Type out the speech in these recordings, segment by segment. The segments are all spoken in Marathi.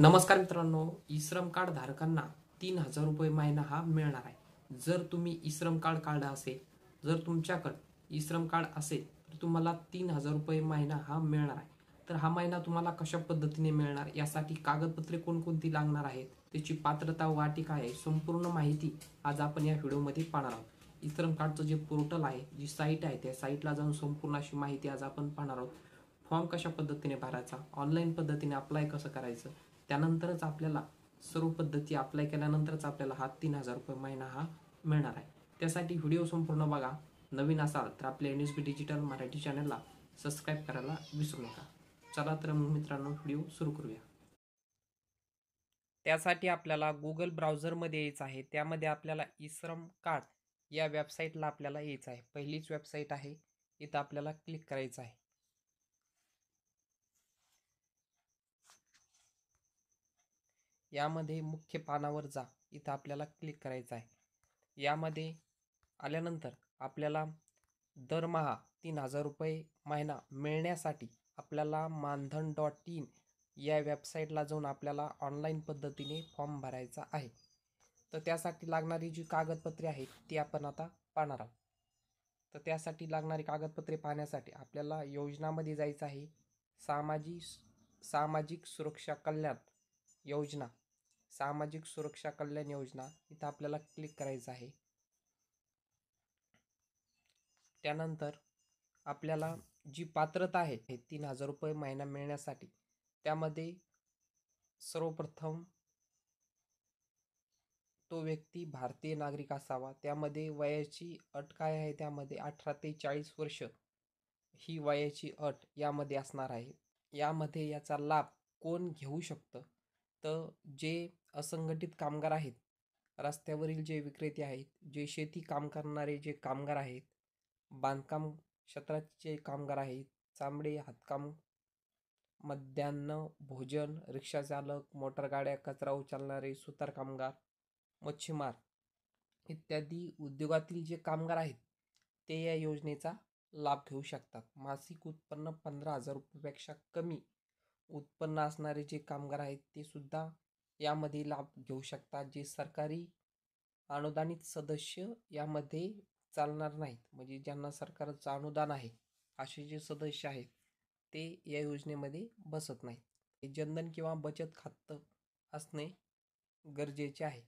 नमस्कार मित्रांनो, ई-श्रम कार्ड धारकांना 3,000 रुपये महिना हा मिळणार आहे. जर तुम्ही ई-श्रम कार्ड काढला असेल, जर तुमच्याकडे ई-श्रम कार्ड असेल तर तुम्हाला 3,000 रुपये महिना हा मिळणार आहे. तर हा महिना तुम्हाला कशा पद्धतीने मिळणार, यासाठी कागदपत्रे कोणकोणती लागणार आहेत, त्याची पात्रता व अटी काय आहे, संपूर्ण माहिती आज आपण या व्हिडिओमध्ये पाहणार आहोत. ई-श्रम कार्डचं जे पोर्टल आहे, जी साईट आहे, त्या साईटला जाऊन संपूर्ण अशी माहिती आज आपण पाहणार आहोत. फॉर्म कशा पद्धतीने भरायचा, ऑनलाईन पद्धतीने अप्लाय कसं करायचं, त्यानंतरच आपल्याला सर्व पद्धती अप्लाय केल्यानंतरच आपल्याला हा 3,000 रुपये महिना हा मिळणार आहे. त्यासाठी व्हिडिओ संपूर्ण बघा. नवीन असाल तर आपल्या NSB डिजिटल मराठी चॅनलला सबस्क्राईब करायला विसरू नका. चला तर मग मित्रांनो, व्हिडिओ सुरू करूया. त्यासाठी आपल्याला गुगल ब्राउझरमध्ये यायचं आहे. त्यामध्ये आपल्याला ई-श्रम कार्ड या वेबसाईटला आपल्याला यायचं आहे. पहिलीच वेबसाईट आहे, इथं आपल्याला क्लिक करायचं आहे. यामध्ये मुख्य पानावर जा, इथं आपल्याला क्लिक करायचं आहे. यामध्ये आल्यानंतर आपल्याला दरमहा 3,000 रुपये महिना मिळण्यासाठी आपल्याला मानधन.in या वेबसाईटला जाऊन आपल्याला ऑनलाईन पद्धतीने फॉर्म भरायचा आहे. तर त्यासाठी लागणारी जी कागदपत्रे आहेत ती आपण आता पाहणार आहोत. तर त्यासाठी लागणारी कागदपत्रे पाहण्यासाठी आपल्याला योजनामध्ये जायचं आहे. सामाजिक सुरक्षा कल्याण योजना, सामाजिक सुरक्षा कल्याण योजना, इथं आपल्याला क्लिक करायचं आहे. त्यानंतर आपल्याला जी पात्रता आहे 3,000 रुपये महिना मिळण्यासाठी, त्यामध्ये सर्वप्रथम तो व्यक्ती भारतीय नागरिक असावा. त्यामध्ये वयाची अट काय आहे, त्यामध्ये 18 ते 40 वर्ष ही वयाची अट यामध्ये असणार आहे. यामध्ये याचा लाभ कोण घेऊ शकतं, तर जे असंघटित कामगार आहेत, रस्त्यावरील जे विक्रेते आहेत, जे शेती काम करणारे जे कामगार आहेत, बांधकाम क्षेत्राचे कामगार आहेत, चामडे, हातकाम, मध्यान्ह भोजन, रिक्षाचालक, मोटरगाड्या, कचरा उचलणारे, सुतार कामगार, मच्छीमार इत्यादी उद्योगातील जे कामगार आहेत ते या योजनेचा लाभ घेऊ शकतात. मासिक उत्पन्न 15,000 रुपयापेक्षा कमी उत्पन्न असणारे जे कामगार आहेत ते सुद्धा यामध्ये लाभ घेऊ शकतात. जे सरकारी अनुदानित सदस्य यामध्ये चालणार नाहीत, म्हणजे ज्यांना सरकारचं अनुदान आहे असे जे सदस्य आहेत ते या योजनेमध्ये बसत नाहीत. जनधन किंवा बचत खातं असणे गरजेचे आहे.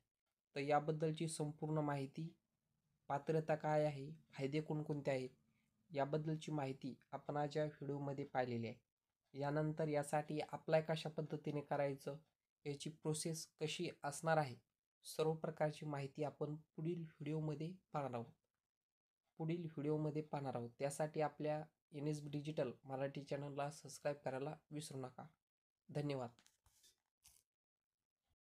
तर याबद्दलची संपूर्ण माहिती, पात्रता काय आहे, फायदे कोणकोणते आहेत, याबद्दलची माहिती आपण आज या व्हिडिओमध्ये पाहिलेली आहे. यानंतर यासाठी अप्लाय कशा पद्धतीने करायचं, याची प्रोसेस कशी असणार आहे, सर्व प्रकारची माहिती आपण पुढील व्हिडिओमध्ये पाहणार आहोत. त्यासाठी आपल्या NSB डिजिटल मराठी चॅनलला सबस्क्राईब करायला विसरू नका. धन्यवाद.